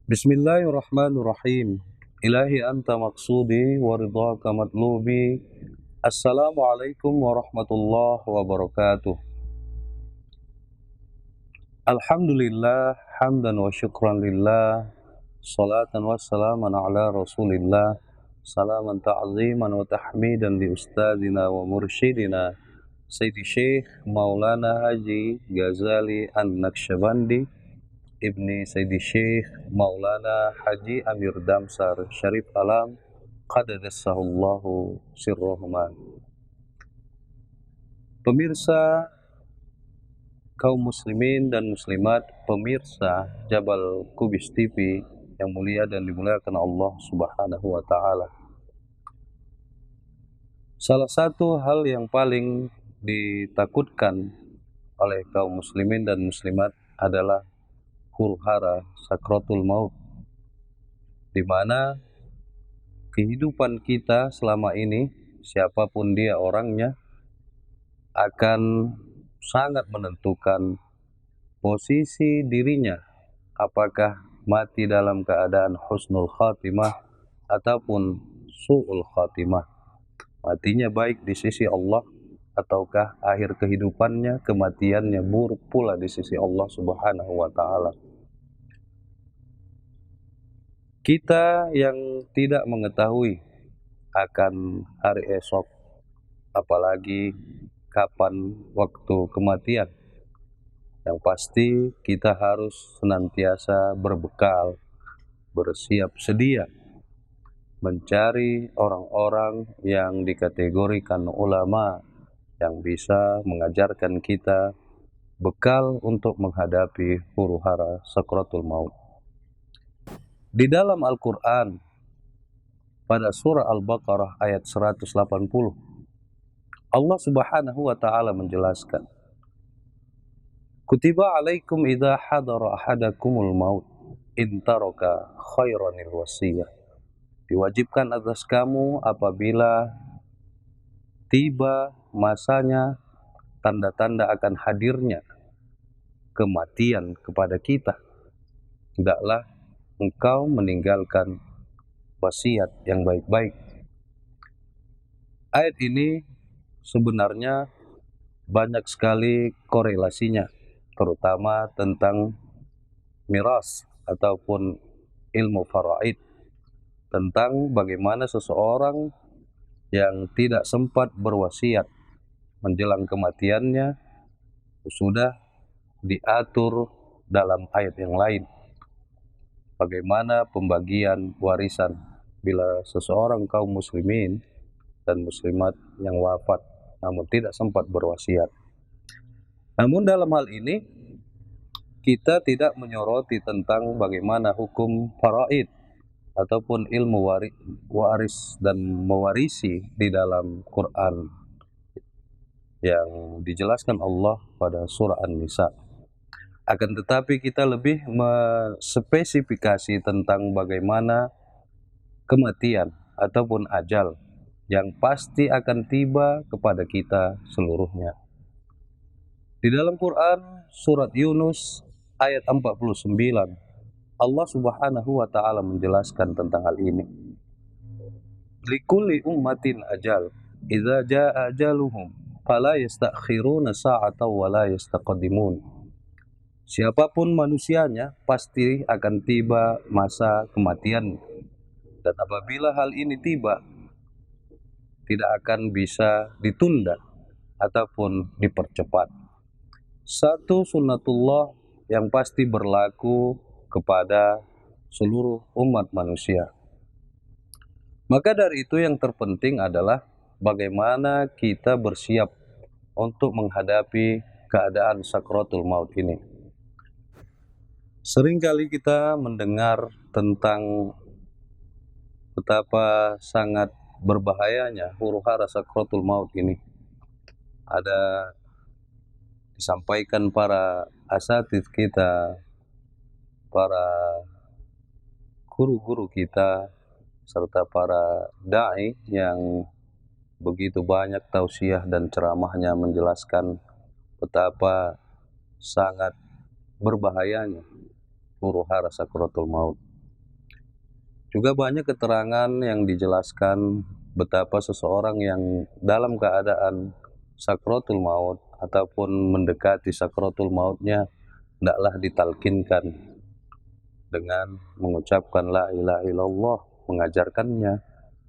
Bismillahirrahmanirrahim. Ilahi anta maksudi wa ridhaka matlubi. Assalamualaikum warahmatullahi wabarakatuh. Alhamdulillah, hamdan wa syukran lillah. Salatan wa salaman ala rasulillah. Salaman ta'ziman wa tahmidan li ustadzina wa mursyidina Sayyidi Syekh Maulana Haji Ghazali An-Naqsyabandi Ibni Sayyidi Syekh Maulana Haji Amir Damsar Syarif Alam Qadadassahullahu sirrohman. Pemirsa kaum muslimin dan muslimat, pemirsa Jabal Kubis TV yang mulia dan dimuliakan Allah Subhanahu wa taala. Salah satu hal yang paling ditakutkan oleh kaum muslimin dan muslimat adalah huru-hara sakratul maut, di mana kehidupan kita selama ini, siapapun dia orangnya, akan sangat menentukan posisi dirinya, apakah mati dalam keadaan husnul khatimah ataupun su'ul khatimah, matinya baik di sisi Allah ataukah akhir kehidupannya, kematiannya buruk pula di sisi Allah Subhanahu wa taala. Kita yang tidak mengetahui akan hari esok, apalagi kapan waktu kematian, yang pasti kita harus senantiasa berbekal, bersiap sedia, mencari orang-orang yang dikategorikan ulama yang bisa mengajarkan kita bekal untuk menghadapi huru-hara sakratul maut. Di dalam Al-Quran, pada surah Al-Baqarah ayat 180, Allah Subhanahu wa taala menjelaskan, Kutiba alaikum idza hadara ahadakumul maut in taraka khairanil wasiyah. Diwajibkan atas kamu apabila tiba masanya, tanda-tanda akan hadirnya kematian kepada kita, hendaklah engkau meninggalkan wasiat yang baik-baik. Ayat ini sebenarnya banyak sekali korelasinya, terutama tentang miras ataupun ilmu faraid, tentang bagaimana seseorang yang tidak sempat berwasiat menjelang kematiannya sudah diatur dalam ayat yang lain. Bagaimana pembagian warisan bila seseorang kaum muslimin dan muslimat yang wafat namun tidak sempat berwasiat. Namun dalam hal ini kita tidak menyoroti tentang bagaimana hukum faraid ataupun ilmu waris dan mewarisi di dalam Quran yang dijelaskan Allah pada surah An-Nisa. Akan tetapi kita lebih menspesifikasi tentang bagaimana kematian ataupun ajal yang pasti akan tiba kepada kita seluruhnya. Di dalam Quran surat Yunus ayat 49, Allah Subhanahu wa taala menjelaskan tentang hal ini. Likulli ummatin ajal, idza jaa ajaluhum fala yastakhiruna sa'atan wa la yastaqdimun. Siapapun manusianya pasti akan tiba masa kematian, dan apabila hal ini tiba tidak akan bisa ditunda ataupun dipercepat. Satu sunnatullah yang pasti berlaku kepada seluruh umat manusia. Maka dari itu yang terpenting adalah bagaimana kita bersiap untuk menghadapi keadaan sakratul maut ini. Seringkali kita mendengar tentang betapa sangat berbahayanya huru-hara sakratul maut ini. Ada disampaikan para asatidz kita, para guru-guru kita, serta para da'i yang begitu banyak tausiah dan ceramahnya menjelaskan betapa sangat berbahayanya huru-hara sakratul maut. Juga banyak keterangan yang dijelaskan betapa seseorang yang dalam keadaan sakratul maut ataupun mendekati sakratul mautnya hendaklah ditalkinkan dengan mengucapkan la ilaha illallah, mengajarkannya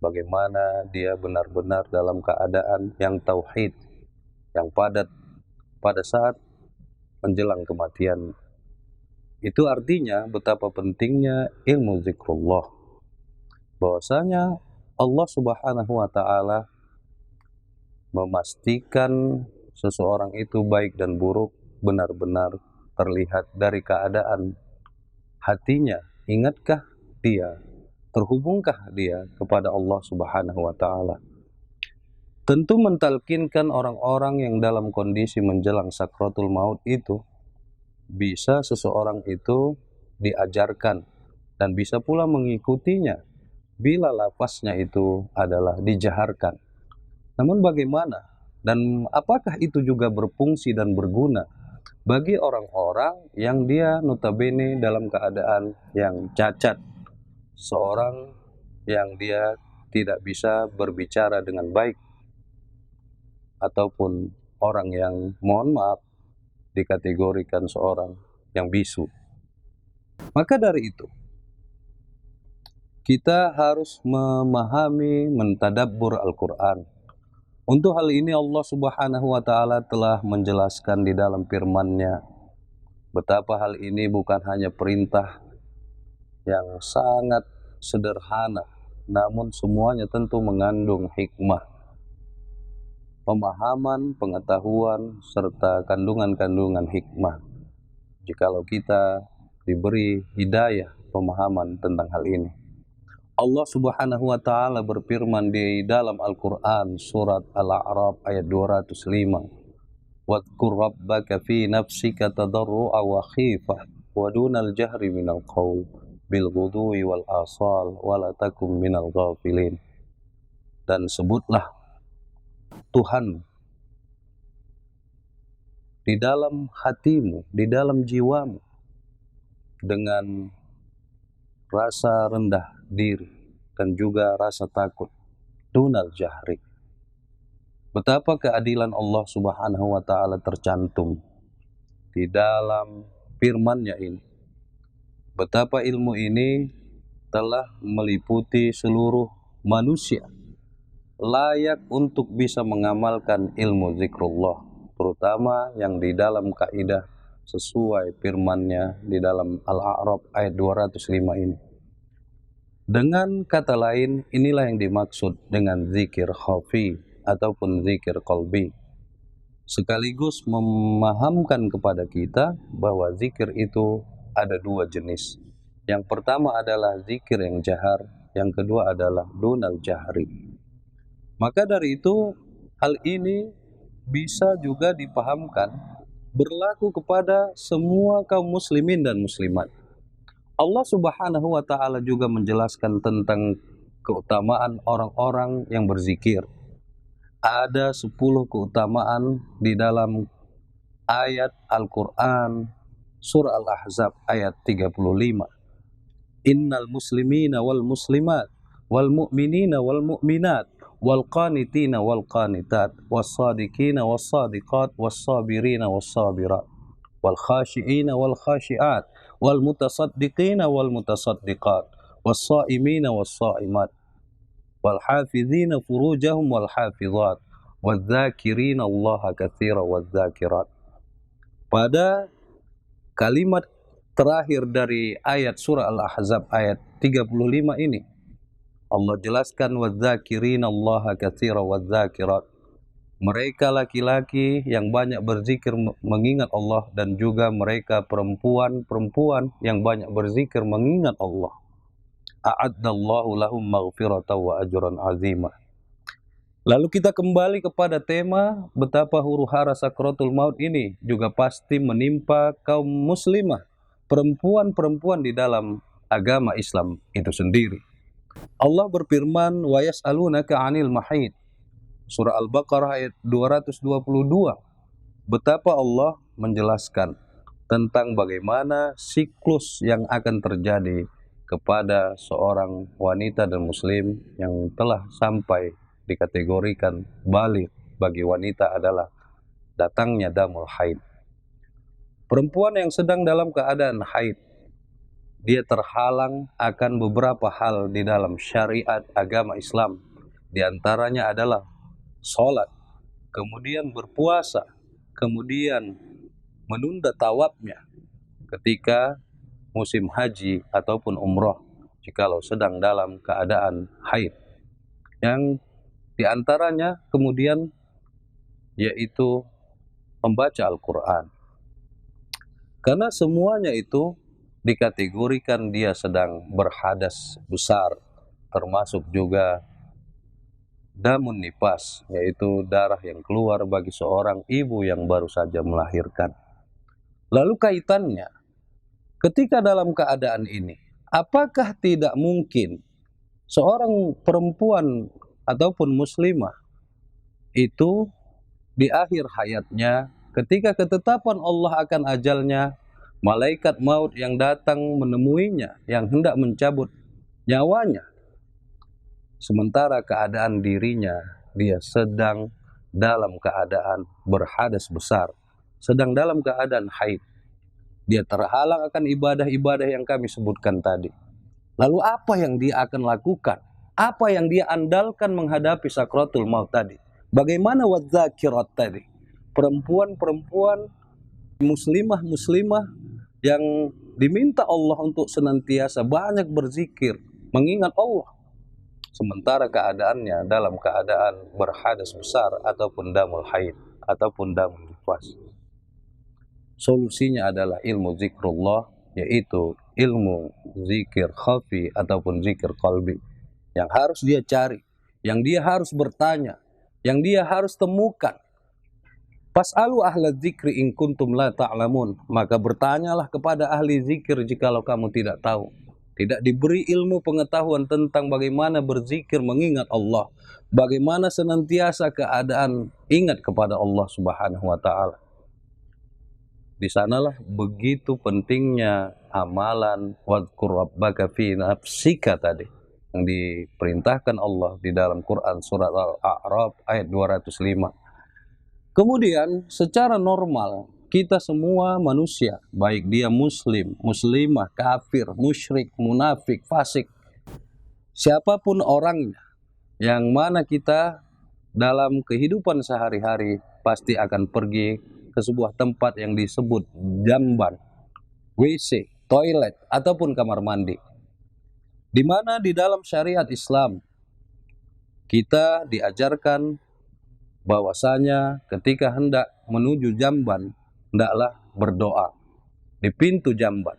bagaimana dia benar-benar dalam keadaan yang tauhid, yang padat pada saat menjelang kematian. Itu artinya betapa pentingnya ilmu zikrullah, bahwasanya Allah Subhanahu wa taala memastikan seseorang itu baik dan buruk benar-benar terlihat dari keadaan hatinya. Ingatkah dia? Terhubungkah dia kepada Allah Subhanahu wa taala? Tentu mentalkinkan orang-orang yang dalam kondisi menjelang sakratul maut itu, bisa seseorang itu diajarkan dan bisa pula mengikutinya bila lafaznya itu adalah dijaharkan. Namun bagaimana dan apakah itu juga berfungsi dan berguna bagi orang-orang yang dia notabene dalam keadaan yang cacat, seorang yang dia tidak bisa berbicara dengan baik, ataupun orang yang, mohon maaf, dikategorikan seorang yang bisu. Maka dari itu, kita harus memahami, mentadabbur Al-Quran. Untuk hal ini Allah Subhanahu wa taala telah menjelaskan di dalam firman-Nya betapa hal ini bukan hanya perintah yang sangat sederhana, namun semuanya tentu mengandung hikmah, pemahaman, pengetahuan, serta kandungan-kandungan hikmah. Jikalau kita diberi hidayah pemahaman tentang hal ini. Allah Subhanahu wa taala berfirman di dalam Al-Qur'an surat Al-A'raf ayat 205. Wadhkur rabbaka fi nafsika tadarru'a wa khifah wa dunal jahri minal qaul bil ghudwi wal asal wa la takum minal ghafilin. Dan sebutlah Tuhan di dalam hatimu, di dalam jiwamu, dengan rasa rendah diri dan juga rasa takut, dunal jahri. Betapa keadilan Allah Subhanahu wa taala tercantum di dalam firman-Nya ini. Betapa ilmu ini telah meliputi seluruh manusia, layak untuk bisa mengamalkan ilmu zikrullah, terutama yang di dalam kaidah sesuai firman-Nya di dalam Al-A'raf ayat 205 ini. Dengan kata lain, inilah yang dimaksud dengan zikir khafi ataupun zikir qalbi, sekaligus memahamkan kepada kita bahwa zikir itu ada dua jenis. Yang pertama adalah zikir yang jahar, yang kedua adalah dunal jahri. Maka dari itu, hal ini bisa juga dipahamkan berlaku kepada semua kaum muslimin dan muslimat. Allah Subhanahu wa taala juga menjelaskan tentang keutamaan orang-orang yang berzikir. Ada 10 keutamaan di dalam ayat Al-Quran surah Al-Ahzab ayat 35. Innal muslimina wal muslimat wal mu'minina wal mu'minat wal qanitina wal qanitat was sadiqina was sadiqat was sabirina was sabirat wal khashiina wal khashiat wal mutasaddiqina wal mutasaddiqat was saimina was saimat wal hafizina furujahum wal hafizat wal dzakirina Allah katsira wal dzakirat. Pada kalimat terakhir dari ayat surah Al-Ahzab ayat 35 ini, Allah jelaskan wal dzakirina Allah katsira wal dzakirat. Mereka laki-laki yang banyak berzikir mengingat Allah, dan juga mereka perempuan-perempuan yang banyak berzikir mengingat Allah. A'addallahu lahum maghfiratan wa ajran azimah. Lalu kita kembali kepada tema betapa huru-hara sakratul maut ini juga pasti menimpa kaum muslimah, perempuan-perempuan di dalam agama Islam itu sendiri. Allah berfirman, wa yas'alunaka 'anil mahid. Surah Al-Baqarah ayat 222. Betapa Allah menjelaskan tentang bagaimana siklus yang akan terjadi kepada seorang wanita dan muslim yang telah sampai dikategorikan baligh bagi wanita adalah datangnya damul haid. Perempuan yang sedang dalam keadaan haid, dia terhalang akan beberapa hal di dalam syariat agama Islam. Di antaranya adalah sholat, kemudian berpuasa, kemudian menunda tawafnya ketika musim haji ataupun umroh jikalau sedang dalam keadaan haid. Yang diantaranya kemudian yaitu membaca Al-Quran. Karena semuanya itu dikategorikan dia sedang berhadas besar, termasuk juga damun nifas, yaitu darah yang keluar bagi seorang ibu yang baru saja melahirkan. Lalu kaitannya, ketika dalam keadaan ini, apakah tidak mungkin seorang perempuan ataupun muslimah itu di akhir hayatnya, ketika ketetapan Allah akan ajalnya, malaikat maut yang datang menemuinya, yang hendak mencabut nyawanya, sementara keadaan dirinya dia sedang dalam keadaan berhadas besar, sedang dalam keadaan haid, dia terhalang akan ibadah-ibadah yang kami sebutkan tadi. Lalu apa yang dia akan lakukan? Apa yang dia andalkan menghadapi sakratul maut tadi? Bagaimana wadzakirat tadi? Perempuan-perempuan muslimah-muslimah yang diminta Allah untuk senantiasa banyak berzikir, mengingat Allah, sementara keadaannya dalam keadaan berhadas besar ataupun damul haid ataupun damul nifas. Solusinya adalah ilmu zikrullah, yaitu ilmu zikir khafi ataupun zikir qalbi, yang harus dia cari, yang dia harus bertanya, yang dia harus temukan. Fas'alu ahla dzikri in kuntum la ta'lamun, maka bertanyalah kepada ahli zikir jikalau kamu tidak tahu. Tidak diberi ilmu pengetahuan tentang bagaimana berzikir mengingat Allah, bagaimana senantiasa keadaan ingat kepada Allah Subhanahu wa taala. Di sanalah begitu pentingnya amalan wadhkur rabbaka fi nafsika tadi, yang diperintahkan Allah di dalam Quran surat Al-A'raf ayat 205. Kemudian secara normal kita semua manusia, baik dia muslim, muslimah, kafir, musyrik, munafik, fasik, siapapun orangnya, yang mana kita dalam kehidupan sehari-hari pasti akan pergi ke sebuah tempat yang disebut jamban, WC, toilet, ataupun kamar mandi. Di mana di dalam syariat Islam kita diajarkan bahwasanya ketika hendak menuju jamban, hendaklah berdoa di pintu jamban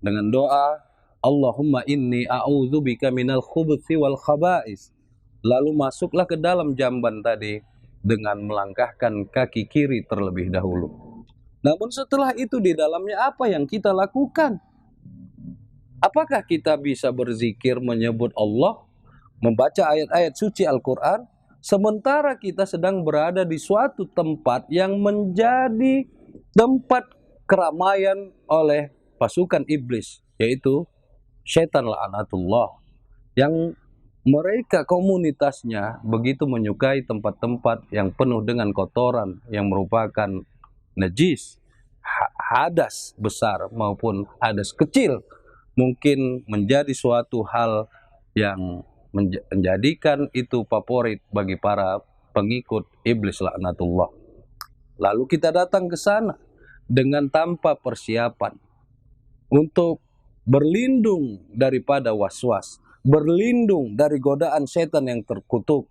dengan doa Allahumma inni a'udzubika minal khubuthi wal khaba'is. Lalu masuklah ke dalam jamban tadi dengan melangkahkan kaki kiri terlebih dahulu. Namun setelah itu di dalamnya apa yang kita lakukan? Apakah kita bisa berzikir menyebut Allah, membaca ayat-ayat suci Al-Quran, sementara kita sedang berada di suatu tempat yang menjadi tempat keramaian oleh pasukan iblis, yaitu syaitan la'anatullah, yang mereka komunitasnya begitu menyukai tempat-tempat yang penuh dengan kotoran yang merupakan najis, hadas besar maupun hadas kecil, mungkin menjadi suatu hal yang menjadikan itu favorit bagi para pengikut iblis laknatullah. Lalu kita datang ke sana dengan tanpa persiapan untuk berlindung daripada waswas, berlindung dari godaan setan yang terkutuk,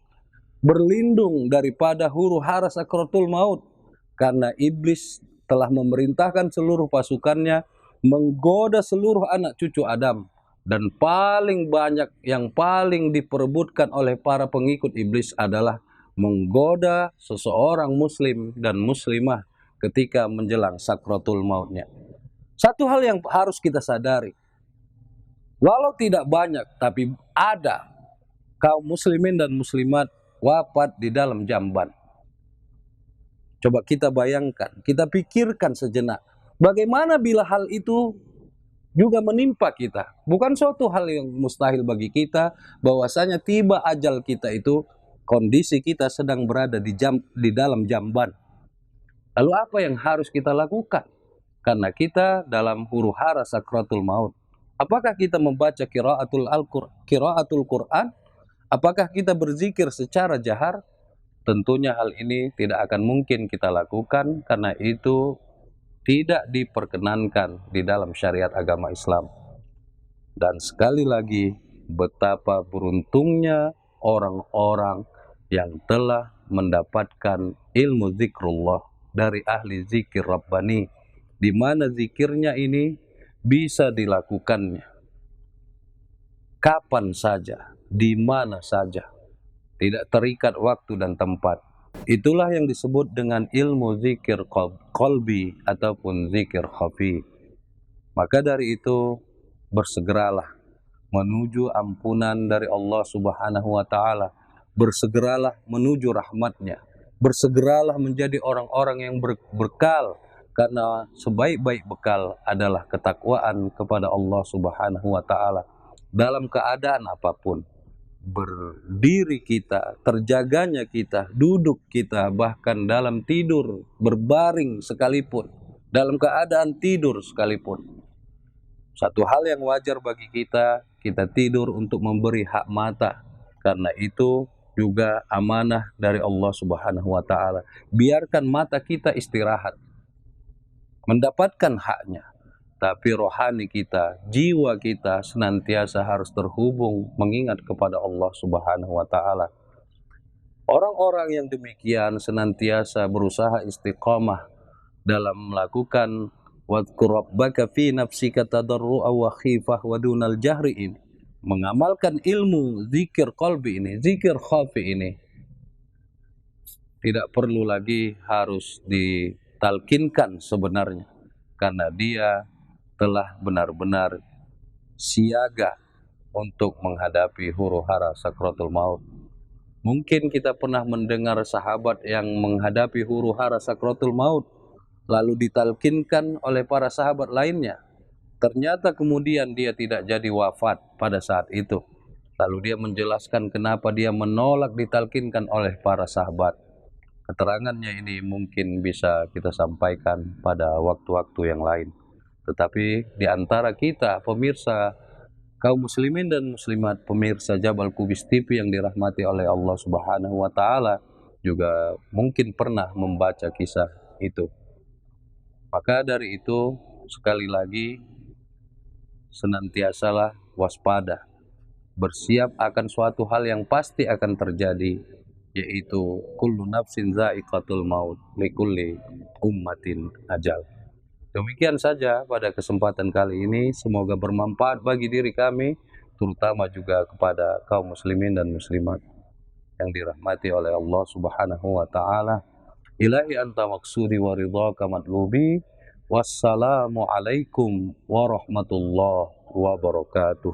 berlindung daripada huru hara sakratul maut, karena iblis telah memerintahkan seluruh pasukannya menggoda seluruh anak cucu Adam, dan paling banyak yang paling diperebutkan oleh para pengikut iblis adalah menggoda seseorang muslim dan muslimah ketika menjelang sakratul mautnya. Satu hal yang harus kita sadari, walau tidak banyak tapi ada kaum muslimin dan muslimat wafat di dalam jamban. Coba kita bayangkan, kita pikirkan sejenak, bagaimana bila hal itu juga menimpa kita. Bukan suatu hal yang mustahil bagi kita bahwasanya tiba ajal kita itu kondisi kita sedang berada di dalam jamban. Lalu apa yang harus kita lakukan? Karena kita dalam huru-hara sakratul maut. Apakah kita membaca qiraatul Quran? Apakah kita berzikir secara jahar? Tentunya hal ini tidak akan mungkin kita lakukan karena itu tidak diperkenankan di dalam syariat agama Islam. Dan sekali lagi, betapa beruntungnya orang-orang yang telah mendapatkan ilmu zikrullah dari ahli zikir Rabbani, di mana zikirnya ini bisa dilakukannya kapan saja, di mana saja, tidak terikat waktu dan tempat. Itulah yang disebut dengan ilmu zikir qalbi ataupun zikir khafi. Maka dari itu, bersegeralah menuju ampunan dari Allah Subhanahu wa Ta'ala, bersegeralah menuju rahmatnya, bersegeralah menjadi orang-orang yang berbekal, karena sebaik-baik bekal adalah ketakwaan kepada Allah Subhanahu wa Ta'ala dalam keadaan apapun. Berdiri kita, terjaganya kita, duduk kita, bahkan dalam tidur, berbaring sekalipun, dalam keadaan tidur sekalipun. Satu hal yang wajar bagi kita tidur untuk memberi hak mata, karena itu juga amanah dari Allah Subhanahu wa Ta'ala. Biarkan mata kita istirahat, mendapatkan haknya. Tapi rohani kita, jiwa kita senantiasa harus terhubung mengingat kepada Allah Subhanahu wa Ta'ala. Orang-orang yang demikian senantiasa berusaha istiqamah dalam melakukan wadhkur rabbaka fi nafsika tadarru'a wa khifah wa dunal jahri ini, mengamalkan ilmu zikir qalbi ini, zikir khafi ini. Tidak perlu lagi harus ditalkinkan sebenarnya, karena dia telah benar-benar siaga untuk menghadapi huru-hara sakratul maut. Mungkin kita pernah mendengar sahabat yang menghadapi huru-hara sakratul maut, lalu ditalkinkan oleh para sahabat lainnya. Ternyata kemudian dia tidak jadi wafat pada saat itu. Lalu dia menjelaskan kenapa dia menolak ditalkinkan oleh para sahabat. Keterangannya ini mungkin bisa kita sampaikan pada waktu-waktu yang lain. Tetapi di antara kita, pemirsa kaum muslimin dan muslimat, pemirsa Jabal Kubis TV yang dirahmati oleh Allah Subhanahu wa Ta'ala, juga mungkin pernah membaca kisah itu. Maka dari itu, sekali lagi, senantiasalah waspada, bersiap akan suatu hal yang pasti akan terjadi, yaitu kullu nafsin za'iqatul maut likulli ummatin ajal. Demikian saja pada kesempatan kali ini, semoga bermanfaat bagi diri kami, terutama juga kepada kaum muslimin dan muslimat yang dirahmati oleh Allah Subhanahu wa Ta'ala. Ilahi anta maksudi wa ridhaka matlubi. Wassalamu alaikum warahmatullahi wabarakatuh.